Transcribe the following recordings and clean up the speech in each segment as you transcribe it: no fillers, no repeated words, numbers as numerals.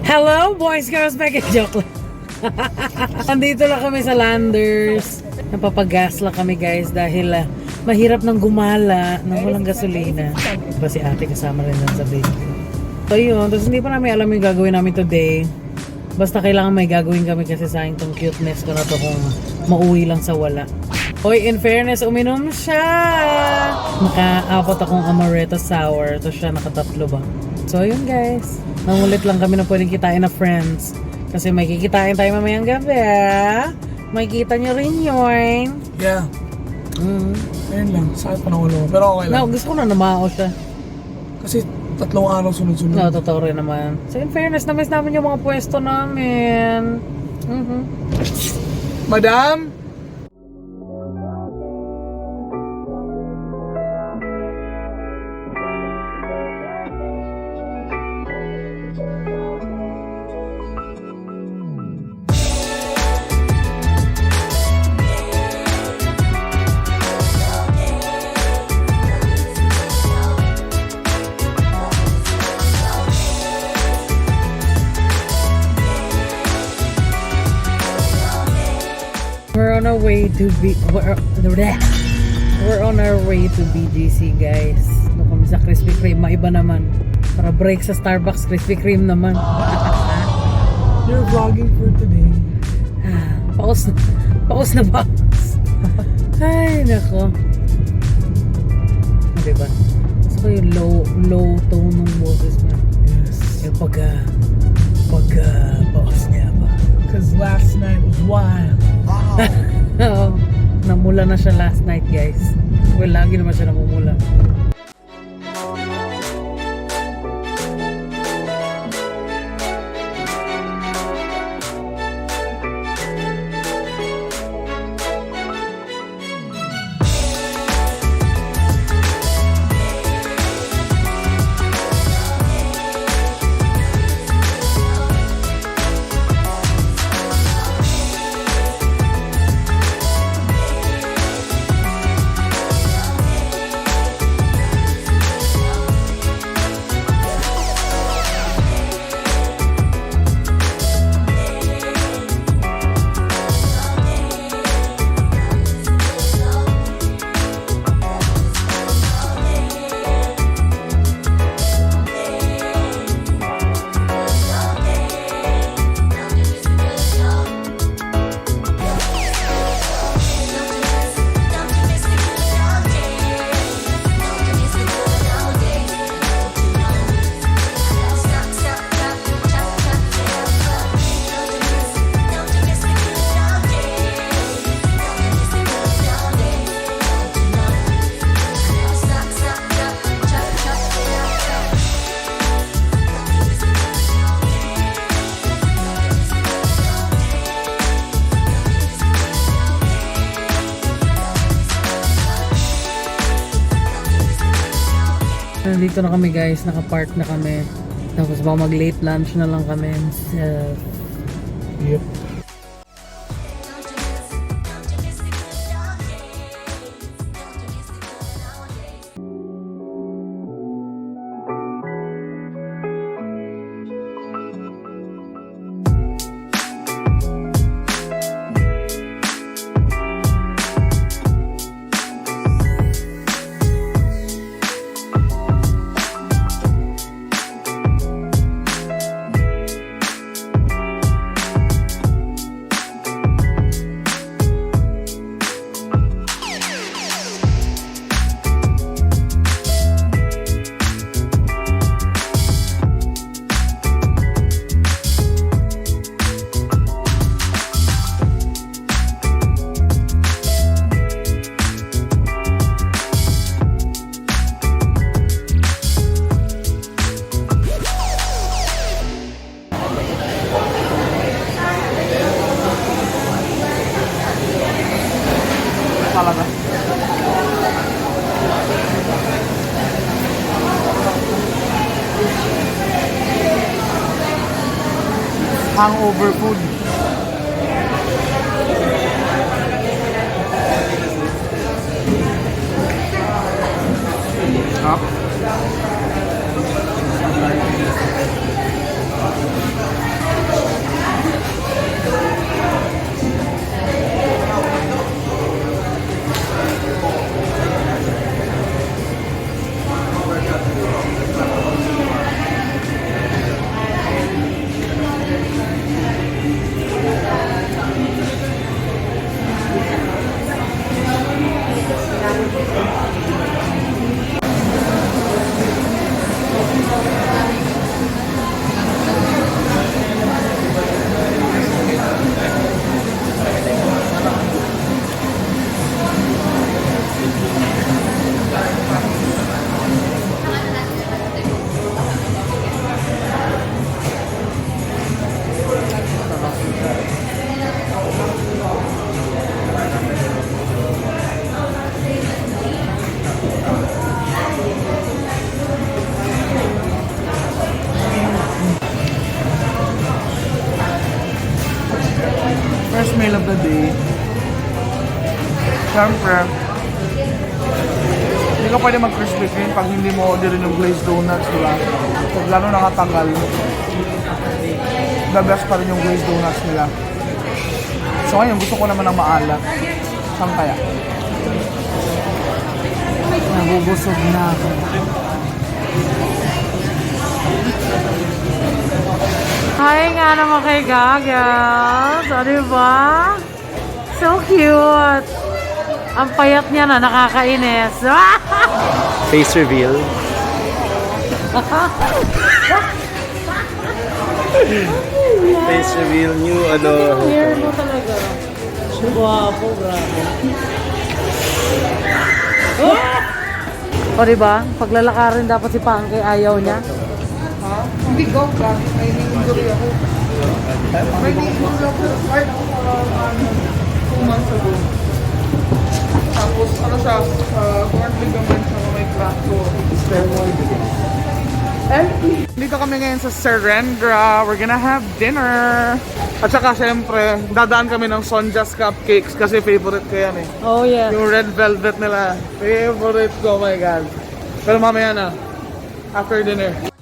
Hello, boys, girls, back at joke lang. Andito lang kami sa Landers. Napapagas lang kami, guys, dahil mahirap nang gumala nang walang gasolina. Diba si ate kasama rin lang sa baby. So yun, tapos hindi pa namin alam yung gagawin namin today. Basta kailangan may gagawin kami kasi sayang tong cuteness ko na to kung mauwi lang sa wala. Hoy, in fairness, uminom siya! Naka-apat akong amaretto sour. Tapos siya nakatatlo ba? So yun, guys. Nangulit lang kami na pwedeng kitain na friends. Kasi may kikitain tayo mamayang gabi, ah. May kita nyo rin yun. Yeah. Ayun lang, sakit pa ng ulo. Pero okay lang. No, gusto ko na namao siya. Kasi 3 araw sunod-sunod. No, totoo rin naman. So in fairness, na-miss namin yung mga pwesto namin. Madam? We're on our way to BGC, guys. No kami sa Krispy Kreme, maiba naman. Para break sa Starbucks, Krispy Kreme naman. You're vlogging for today. Paus na paus. Ay, nako. Diba? Gusto ko yung low tone ng boses niya. Yes. Yung paus niya ba? Because last night was wild. Oo. Namula na siya last night, guys. Well, lagi naman siya namumula. Nandito na kami, guys, naka-park na kami. Tapos baka mag-late lunch na lang kami. Yep. Talaga. Hangover food. Sarap. smell of the day. Siyempre, hindi ka pwede mag-crispy cream pag hindi mo order yung glazed donuts, diba? Pag lalo nakatagal, the best pa rin yung glazed donuts nila. So ngayon, gusto ko naman ng maalat. Saan kaya? Nabubusog na ako. Hi nga naman kay Gagas. O, diba? So cute. Ang payat niya na, nakakainis. Face reveal. Face reveal, new ano. Hair mo talaga. Guwapo, grabe. O, diba? Paglalakarin dapat si Panky, ayaw niya. Ha? Hindi go ka. May injury ako. May injury ako. Right ako 2 months ago. Tapos ano siya, torn ligament siya may crack ko. Steroid. Dito kami ngayon sa Serendra. We're gonna have dinner. At saka syempre, dadaan kami ng SONJA's CUPCAKES kasi favorite ko yan eh. Oh, yeah. Yung red velvet nila. Favorite ko, oh my God. Pero mamaya na. After dinner.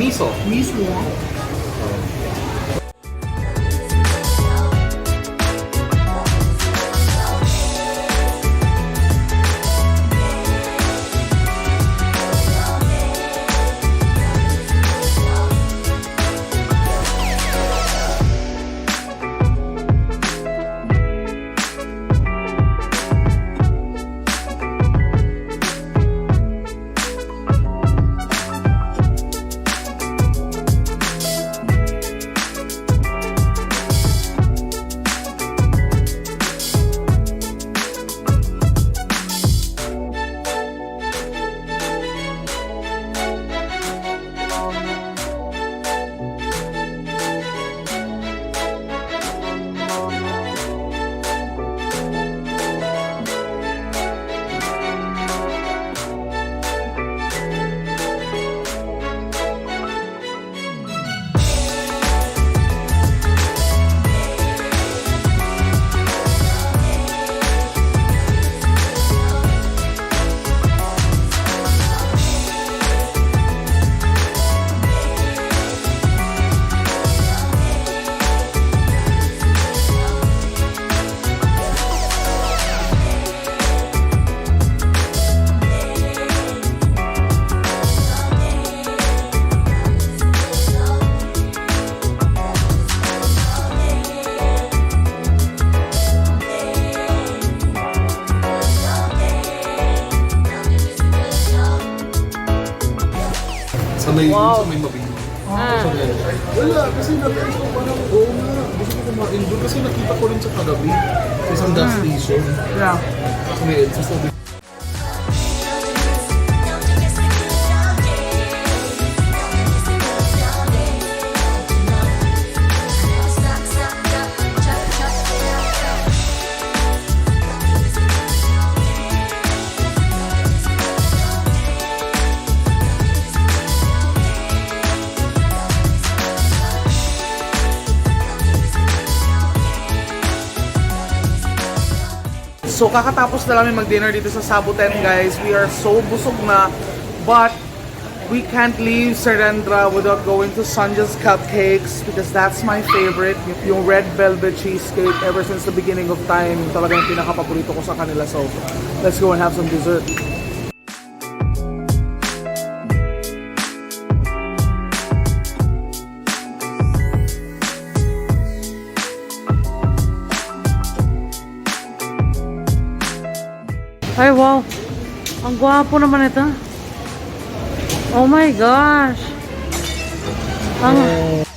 Miso. Mismo. Wow. Sa may mabing. Wala, kasi natin ko parang, oo nga, gusto ko kumain doon kasi nakita ko rin sa kagabi sa isang gas station. Yeah. Sa may EDSA sabi. So kakatapos na namin mag-dinner dito sa Sabuten, guys. We are so busog na, but we can't leave Serendra without going to Sonja's Cupcakes because that's my favorite. Yung red velvet cheesecake ever since the beginning of time. Talaga yung pinaka-paborito ko sa kanila. So let's go and have some dessert. Ay, wow. Ang gwapo naman ito. Oh my gosh. Ang...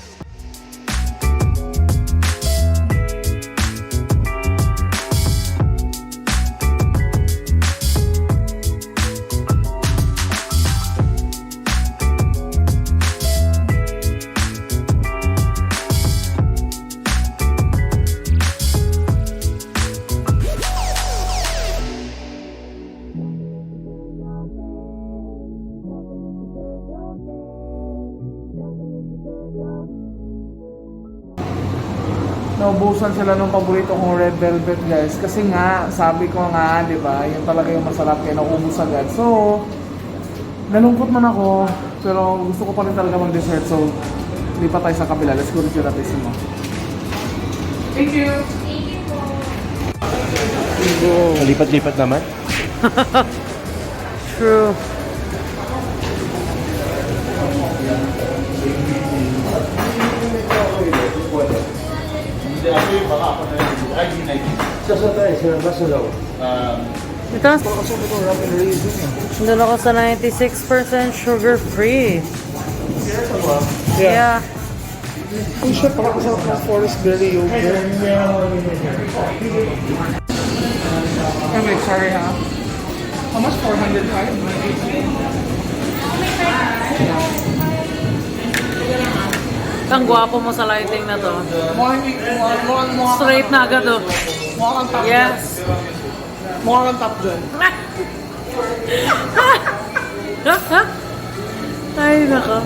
Naubusan sila ng paborito kong red velvet, guys. Kasi nga, sabi ko nga, di ba, yun talaga yung masarap kaya naubos agad. So, nalungkot man ako, pero gusto ko pa rin talaga mag-dessert. So, lipat tayo sa kabila. Let's go to Gelatissimo. Thank you! Lipat-lipat naman. True. Ito, doon ako sa 96% sugar free. Yeah. Ang siya para kasama ng forest berry yogurt. Okay, sorry ha. How much? 405? Ang gwapo mo sa lighting na to. Mukha Straight na agad oh. kang top Yes. dyan. Mukha kang top dyan. Ay, nako.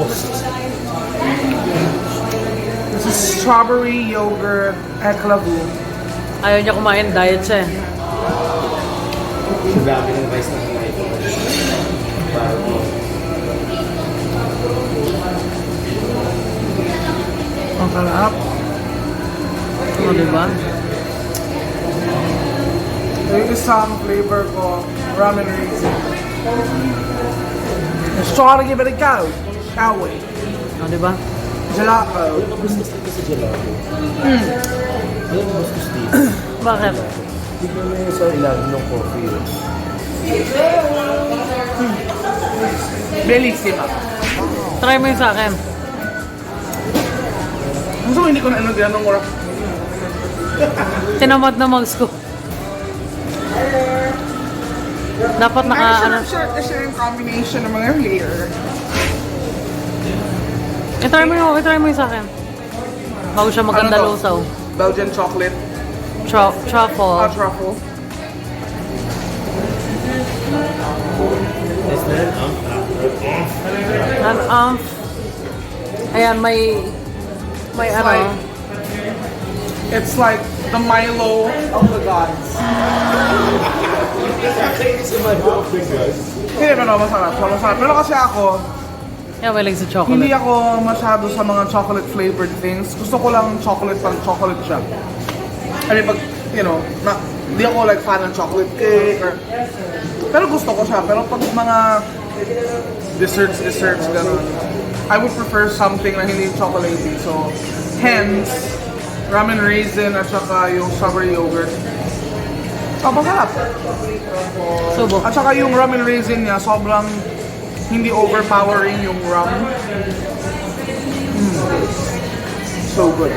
This is strawberry yogurt eclavu. Ayaw niya kumain, diet siya eh. Sa dami ng rice na kumain. Ang kalap. O, diba? Yung isang flavor ko, ramen raisin. Strawberry give it a go. Shall we? O, diba? Gelato. Ano mas gusto ko sa gelato? Ano mas gusto? Bakit? Tignan mo yung sa ilalim ng coffee. Bellissima. Try mo yung sa akin. Gusto ko hindi ko na ano ganong oras. Tinamad na mag-scoop. Dapat naka, ano. Sarap kasi yung combination ng mga layer. I-try mo yung sa akin. Bago siya maganda Ano to? lusaw. Belgian chocolate. Truffle. Truffle. Is that And, ayan, may ano. It's like the Milo of the gods. Hindi naman masarap. Masarap. Pero kasi ako, Yeah, may like sa hindi chocolate. ako masyado sa mga chocolate flavored things. Gusto ko lang chocolate pag chocolate siya. I mean, pag, you know, hindi ako like fan ng chocolate cake or... Pero gusto ko siya. Pero pag mga desserts, gano'n, I would prefer something na hindi chocolatey. So, hence, ramen raisin at saka yung strawberry yogurt. Masarap. Subo. At saka yung ramen raisin niya, sobrang hindi overpowering yung rum. So good.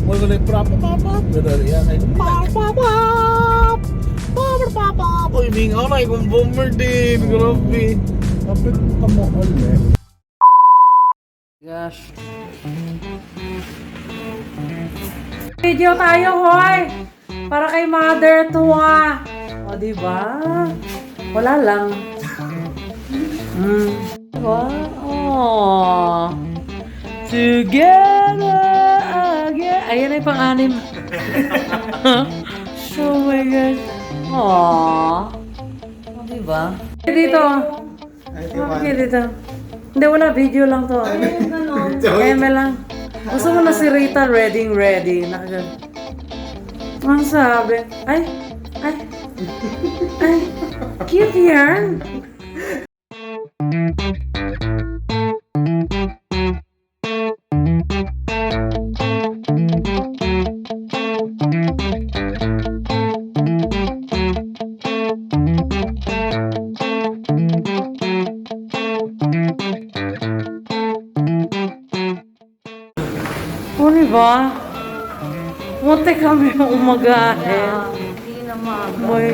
Huwag ko lang prapapapap. Yan ay papapap. Papapapap. Uy, mingaw na ikong bomber din. Grabe. Kapit ka mo ulit. Gosh. Video tayo, hoy! Para kay mother to ah. O, diba? Wala lang. Diba? Oh. Together again. Ayan ay pang-anim. Oh my God. Aww. Diba? Dito. Okay, dito. Hindi, wala. Video lang to. Eme lang. Gusto mo na si Rita ready. Ang sabi? Ay. Cute yan. O, diba? Munti kami umagahin. Hindi na maaga. Boy.